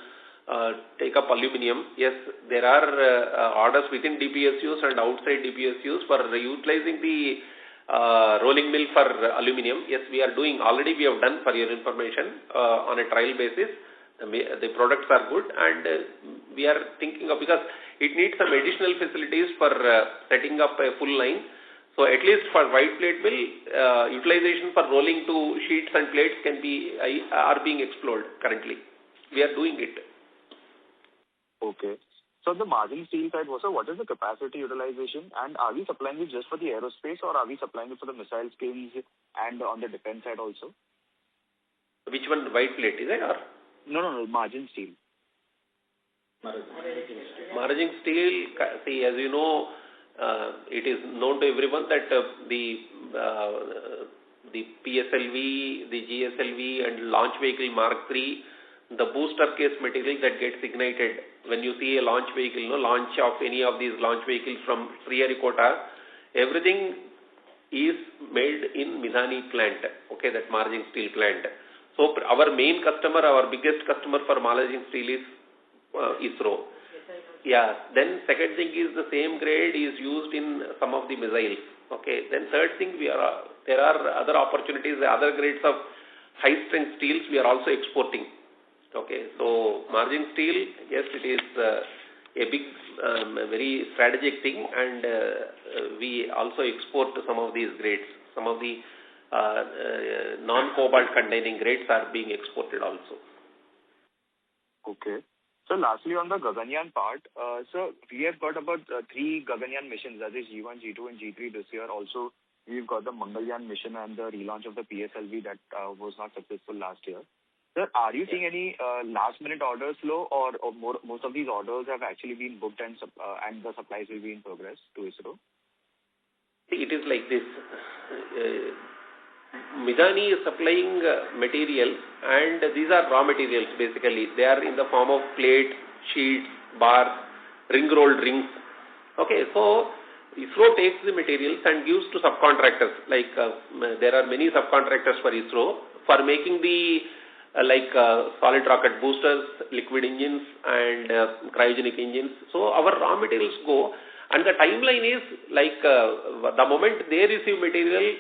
take up aluminium. Yes, there are orders within DPSUs and outside DPSUs for utilizing the rolling mill for aluminium. Yes, we are doing, already we have done, for your information, on a trial basis. The products are good and we are thinking of, because it needs some additional facilities for setting up a full line. So at least for wide plate mill, utilization for rolling to sheets and plates are being explored currently. We are doing it. Okay. So on the margin steel side, also, what is the capacity utilization, and are we supplying it just for the aerospace or are we supplying it for the missile skills and on the defense side also? Which one, white plate, is it? Or? No, margin steel. Margin steel, see, as you know, it is known to everyone that the PSLV, the GSLV and launch vehicle Mark III, the booster case material that gets ignited when you see a launch vehicle, launch of any of these launch vehicles from Sriharikota, everything is made in Midani plant, okay, that margin steel plant. So our main customer, our biggest customer for margin steel is ISRO. Yeah. Then second thing is the same grade is used in some of the missiles. Okay. Then third thing, there are other opportunities, other grades of high strength steels we are also exporting. Okay. So margin steel, yes, it is a big, very strategic thing, and we also export to some of these grades. Some of the non-cobalt containing grades are being exported also. Okay. So lastly, on the Gaganyaan part, so we have got about 3 Gaganyaan missions, that is G1, G2 and G3 this year. Also, we've got the Mangalyaan mission and the relaunch of the PSLV that was not successful last year. Sir, are you seeing any last-minute orders flow, or most of these orders have actually been booked and the supplies will be in progress to ISRO? It is like this. Midani is supplying material, and these are raw materials basically. They are in the form of plates, sheets, bars, ring-rolled rings. Okay, so ISRO takes the materials and gives to subcontractors. Like there are many subcontractors for ISRO for making the solid rocket boosters, liquid engines, and cryogenic engines. So our raw materials go, and the timeline is like the moment they receive material,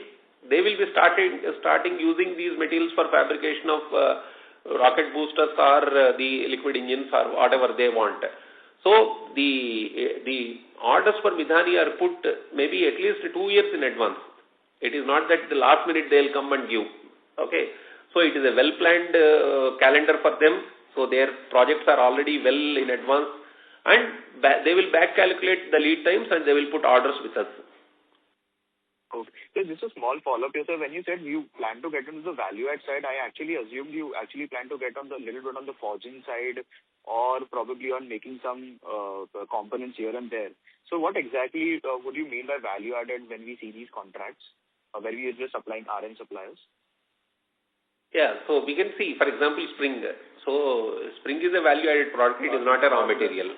they will be starting using these materials for fabrication of rocket boosters or the liquid engines or whatever they want. So the orders for Midhani are put maybe at least 2 years in advance. It is not that the last minute they will come and give. Okay, so it is a well-planned calendar for them. So their projects are already well in advance, and they will back calculate the lead times and they will put orders with us. Okay. So this is a small follow-up here, sir. When you said you plan to get into the value-add side, I actually assumed you actually plan to get on the little bit on the forging side or probably on making some components here and there. So what exactly would you mean by value-added when we see these contracts, where we are just supplying RM suppliers? Yeah, so we can see, for example, spring. So spring is a value-added product. It is not a raw material.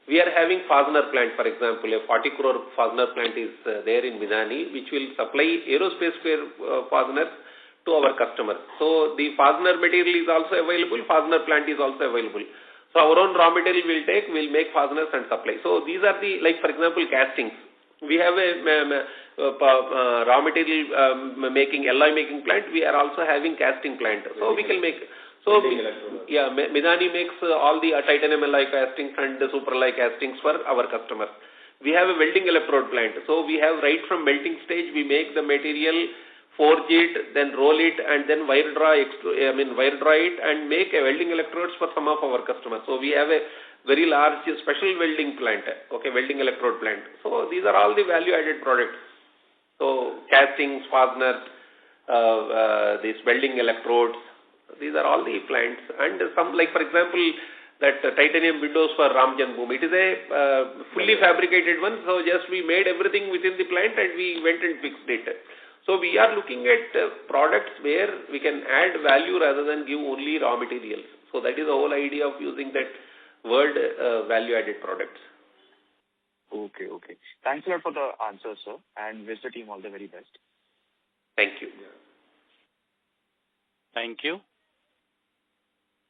We are having fastener plant, for example, a 40 crore fastener plant is there in Midhani, which will supply aerospace fasteners to our customers. So the fastener material is also available, fastener plant is also available. So our own raw material we'll make fasteners and supply. So these are the, like for example, castings. We have a raw material making, alloy making plant. We are also having casting plant. So we can make... So, yeah, Midhani makes all the titanium alloy castings and the super alloy castings for our customers. We have a welding electrode plant. So, we have right from melting stage, we make the material, forge it, then roll it, and then wire draw it and make a welding electrodes for some of our customers. So, we have a very large special welding plant, okay, welding electrode plant. So, these are all the value-added products. So, castings, fasteners, these welding electrodes, these are all the plants. And some, like for example, that titanium windows for Ram Janmabhoomi. It is a fully fabricated one. So just we made everything within the plant and we went and fixed it. So we are looking at products where we can add value rather than give only raw materials. So that is the whole idea of using that word value-added products. Okay. Thanks a lot for the answer, sir. And wish the team all the very best. Thank you. Thank you.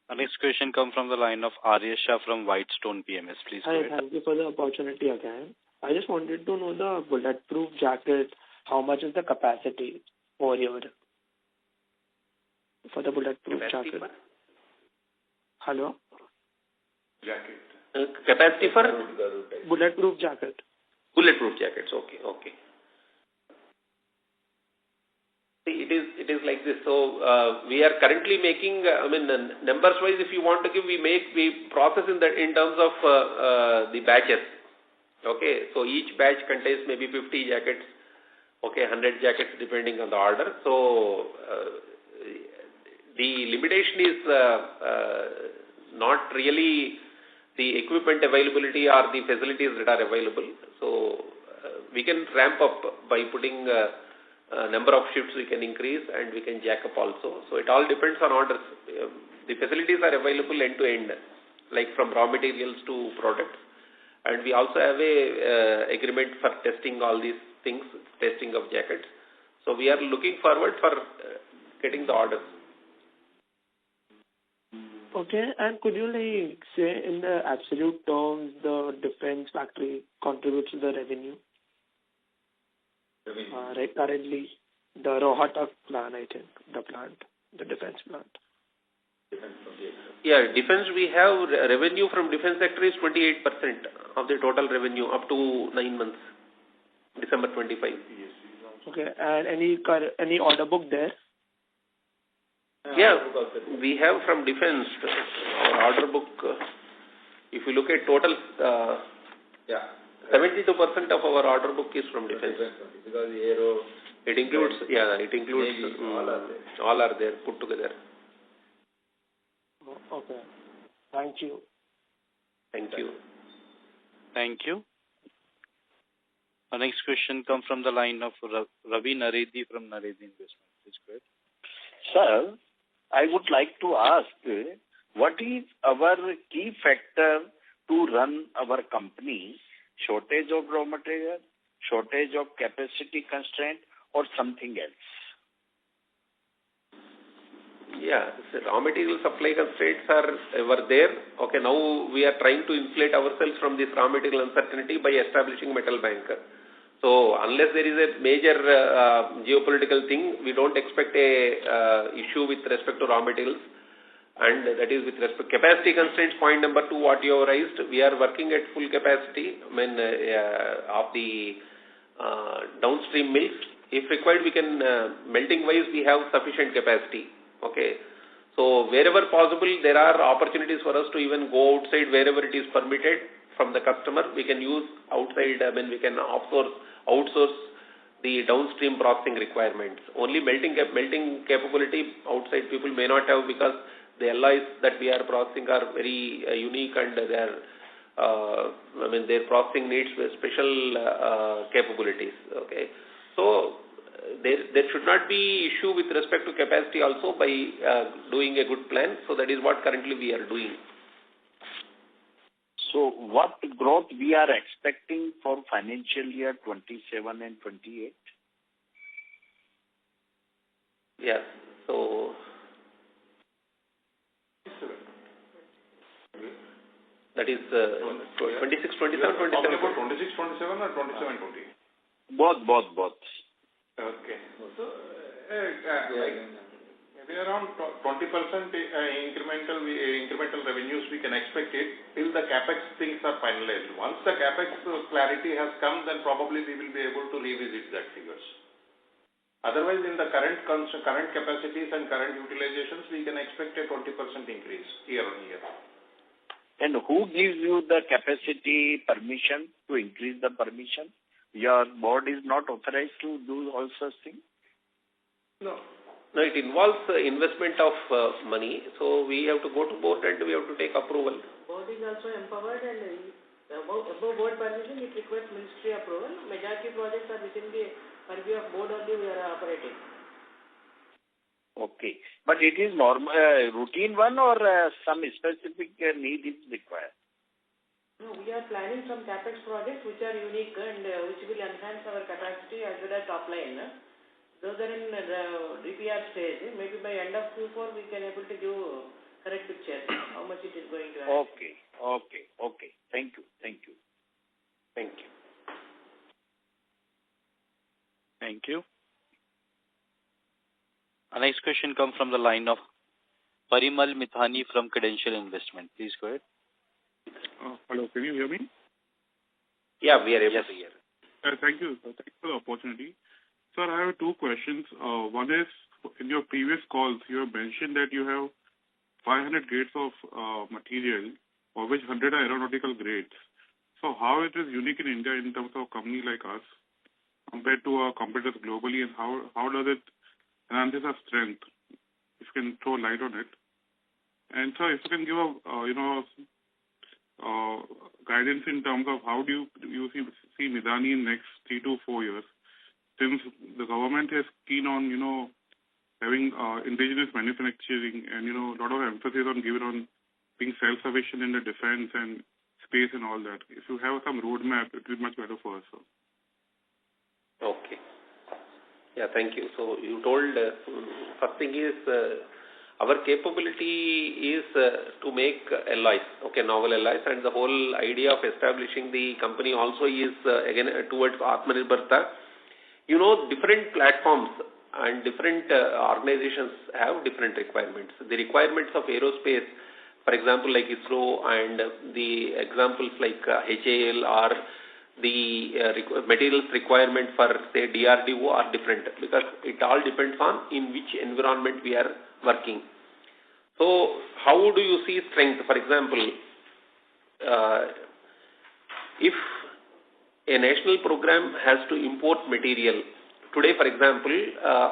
Our next question comes from the line of Arya Shah from Whitestone PMS. Please go ahead. Hi, thank you for the opportunity again. I just wanted to know the bulletproof jacket, how much is the capacity per year for the bulletproof jacket? Hello? Jacket. Capacity for? Bulletproof jacket. Bulletproof jackets, okay. It is like this. So we are currently making. Numbers wise, if you want to give, we process in terms of the batches. Okay, so each batch contains maybe 50 jackets. Okay, 100 jackets depending on the order. So the limitation is not really the equipment availability or the facilities that are available. So we can ramp up by putting. Number of shifts we can increase and we can jack up also. So it all depends on orders. The facilities are available end to end, like from raw materials to products. And we also have a agreement for testing all these things, testing of jackets. So we are looking forward for getting the orders. Okay, and could you say in the absolute terms the defense factory contributes to the revenue? Right, currently the Rohtak plant, I think, the defense plant. Yeah, defense, we have revenue from defense sector is 28% of the total revenue up to 9 months, December 25. Okay, and any order book there? Yeah, we have from defense, our order book, if you look at total, 72% of our order book is from defense. Because the aero... It includes, all are there put together. Okay. Thank you. Thank you. Thank you. Our next question comes from the line of Ravi Naredi from Naredi Investment. Please go ahead. Sir, I would like to ask, what is our key factor to run our company? Shortage of raw material, shortage of capacity constraint, or something else? Yeah, so raw material supply constraints were there. Okay, now we are trying to insulate ourselves from this raw material uncertainty by establishing metal bank. So unless there is a major geopolitical thing, we don't expect a issue with respect to raw materials. And that is with respect to capacity constraints. Point number 2, what you have raised, we are working at full capacity. I mean, of the downstream mills. If required, we can melting wise we have sufficient capacity. Okay, so wherever possible, there are opportunities for us to even go outside wherever it is permitted from the customer. We can use outside. I mean, we can outsource the downstream processing requirements. Only melting capability outside people may not have, because the alloys that we are processing are very unique, and they are, I mean, their processing needs special capabilities. Okay, so there should not be issue with respect to capacity also by doing a good plan. So that is what currently we are doing. So what growth we are expecting for financial year 27 and 28? Yeah, so that is 26, 27, 27. Talking about 26, 27 or 27, 20? Both. Okay. So, maybe around 20% incremental revenues we can expect it till the capex things are finalized. Once the capex clarity has come, then probably we will be able to revisit that figures. Otherwise, in the current capacities and current utilizations, we can expect a 20% increase year on year. And who gives you the capacity permission to increase the permission? Your board is not authorized to do all such things? No, it involves investment of money. So we have to go to board and we have to take approval. Board is also empowered, and above board permission, it requires ministry approval. Majority projects are within the purview of board only we are operating. Okay. But it is normal, routine one, or some specific need is required? No, we are planning some capex projects which are unique and which will enhance our capacity as well as top line. Those are in the DPR stage. Maybe by end of Q4 we can able to give correct picture how much it is going to add. Okay. Thank you. Thank you. Our next question comes from the line of Parimal Mithani from Credential Investment. Please go ahead. Hello, can you hear me? Yeah, we are able to hear. Thank you. Thanks for the opportunity. Sir, I have two questions. One is, in your previous calls, you have mentioned that you have 500 grades of material, of which 100 are aeronautical grades. So how it is unique in India in terms of a company like us compared to our competitors globally, and how does it enhance our strength? If you can throw light on it. And so if you can give a guidance in terms of how do you see Midani in next 3 to 4 years, since the government is keen on having indigenous manufacturing and a lot of emphasis on being self-sufficient in the defense and space and all that. If you have some roadmap, it will be much better for us. Okay. Yeah, thank you. So you told first thing is our capability is to make alloys, novel alloys, and the whole idea of establishing the company also is again towards Atmanirbharta. Different platforms and different organizations have different requirements. The requirements of aerospace, for example, like ISRO, and the examples like HAL or the materials requirement for, say, DRDO are different, because it all depends on in which environment we are working. So how do you see strength? For example, if a national program has to import material, today, for example,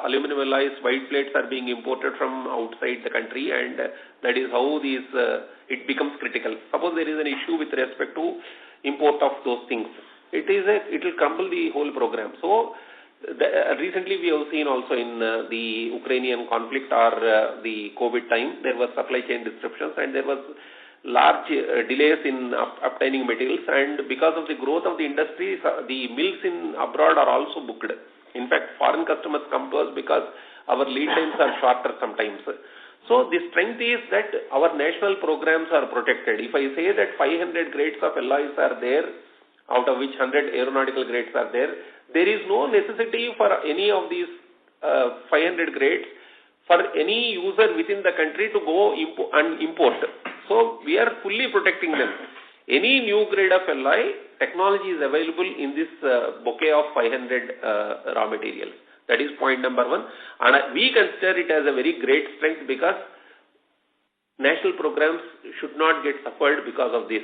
aluminum alloys, white plates are being imported from outside the country, and that is how it becomes critical. Suppose there is an issue with respect to import of those things. It will crumble the whole program. So recently we have seen also in the Ukrainian conflict or the COVID time, there was supply chain disruptions, and there was large delays in obtaining materials, and because of the growth of the industry, the mills in abroad are also booked. In fact, foreign customers come to us because our lead times are shorter sometimes. So the strength is that our national programs are protected. If I say that 500 grades of alloys are there, out of which 100 aeronautical grades are there, there is no necessity for any of these 500 grades for any user within the country to go and import. So we are fully protecting them. Any new grade of alloy, technology is available in this bouquet of 500 raw materials. That is point number one. And we consider it as a very great strength because national programs should not get suffered because of this.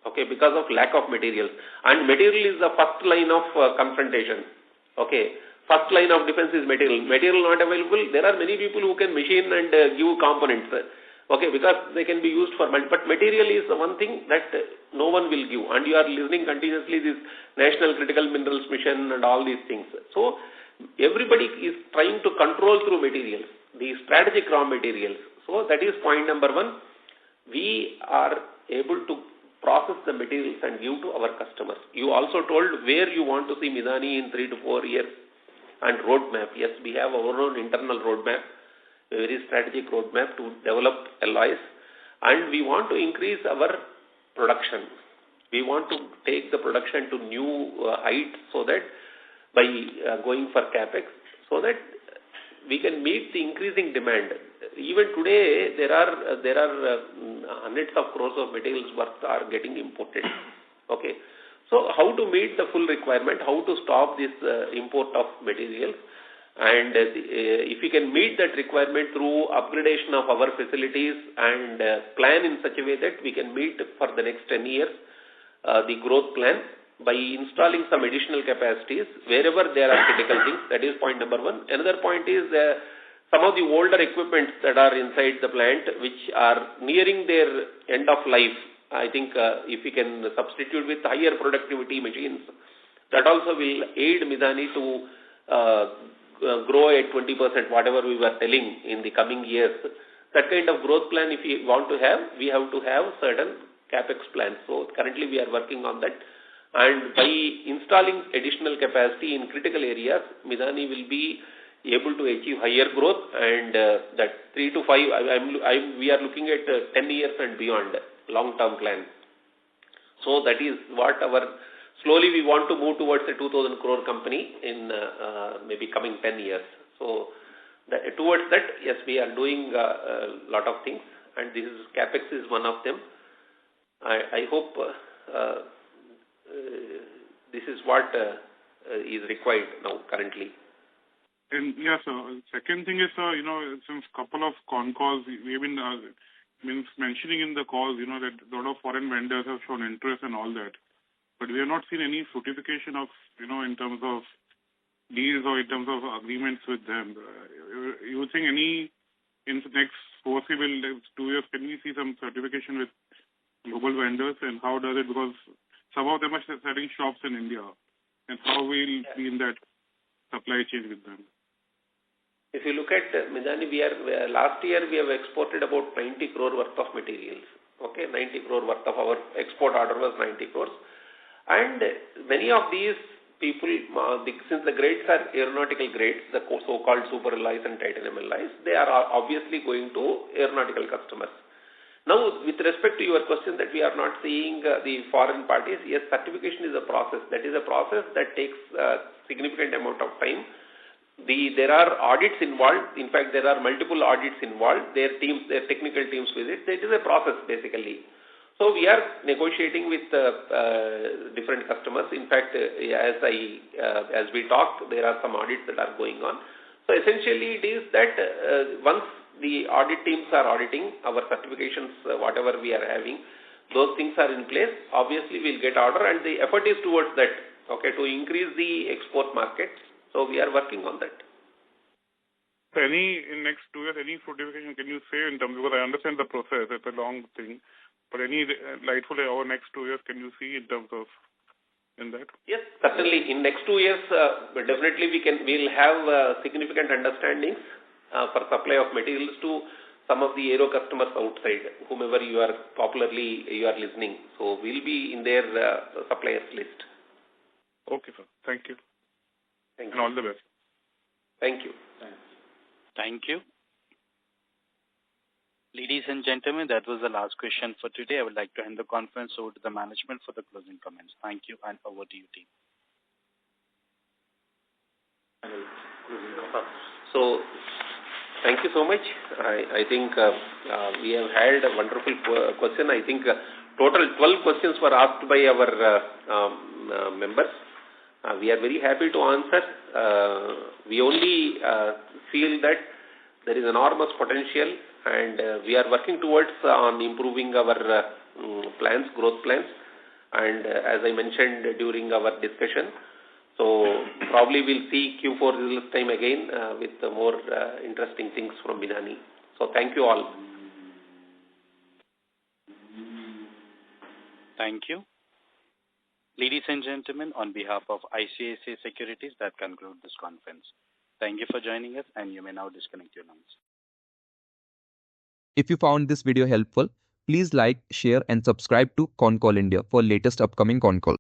Okay, because of lack of materials. And material is the first line of confrontation. Okay, first line of defense is material. Material not available. There are many people who can machine and give components. Okay, because they can be used for, but material is the one thing that no one will give. And you are listening continuously this National Critical Minerals Mission and all these things. So everybody is trying to control through materials, the strategic raw materials. So that is point number one. We are able to process the materials and give to our customers. You also told where you want to see Midani in 3 to 4 years and roadmap. Yes, we have our own internal roadmap, a very strategic roadmap to develop alloys, and we want to increase our production. We want to take the production to new heights so that by going for capex, so that we can meet the increasing demand. Even today, there are hundreds of crores of materials worth are getting imported. Okay, so how to meet the full requirement? How to stop this import of materials? And if we can meet that requirement through upgradation of our facilities and plan in such a way that we can meet for the next 10 years the growth plan by installing some additional capacities wherever there are critical things. That is point number one. Another point is some of the older equipments that are inside the plant which are nearing their end of life. I think if we can substitute with higher productivity machines, that also will aid Midani to grow at 20%, whatever we were telling in the coming years. That kind of growth plan, if we want to have, we have to have certain capex plans. So currently we are working on that. And by installing additional capacity in critical areas, Midani will be able to achieve higher growth, and that 3 to 5, we are looking at 10 years and beyond long-term plan. So that is what slowly we want to move towards a 2,000 crore company in maybe coming 10 years. So towards that, yes, we are doing a lot of things, and this is capex is one of them. I hope this is what is required now currently. And yes, sir. Second thing is, since couple of Concalls, we've been mentioning in the calls, that a lot of foreign vendors have shown interest and all that. But we have not seen any fructification of, in terms of deals or in terms of agreements with them. You think in the next foreseeable 2 years, can we see some certification with global vendors, and how does it, because some of them are setting shops in India, and how will be in that supply chain with them? If you look at Midani, last year we have exported about 90 crore worth of materials. Okay, 90 crore worth of our export order was 90 crores. And many of these people, since the grades are aeronautical grades, the so-called super alloys and titanium alloys, they are obviously going to aeronautical customers. Now, with respect to your question that we are not seeing the foreign parties, yes, certification is a process. That is a process that takes a significant amount of time. There are audits involved. In fact, there are multiple audits involved. Their technical teams visit. It is a process basically. So we are negotiating with different customers. In fact, as we talked, there are some audits that are going on. So essentially, it is that once the audit teams are auditing our certifications, whatever we are having, those things are in place. Obviously, we'll get order, and the effort is towards that. Okay, to increase the export market. So we are working on that. So in next 2 years, any fructification can you say in terms, because I understand the process, it's a long thing, but any lightful over next 2 years can you see in terms of in that? Yes, certainly. In next 2 years, definitely we'll have significant understandings for supply of materials to some of the aero customers outside, whomever you are listening. So we'll be in their suppliers list. Okay, sir. Thank you. Thank and you. All the best. Thank you. Thank you. Ladies and gentlemen, that was the last question for today. I would like to hand the conference over to the management for the closing comments. Thank you, and over to you, team. So, thank you so much. I think we have had a wonderful question. I think total 12 questions were asked by our members. We are very happy to answer. We only feel that there is enormous potential, and we are working towards on improving our growth plans. And as I mentioned during our discussion, so probably we'll see Q4 results time again with more interesting things from Binani. So thank you all. Thank you. Ladies and gentlemen, on behalf of ICICI Securities, that concludes this conference. Thank you for joining us, and you may now disconnect your lines. If you found this video helpful, please like, share and subscribe to Concall India for latest upcoming Concall.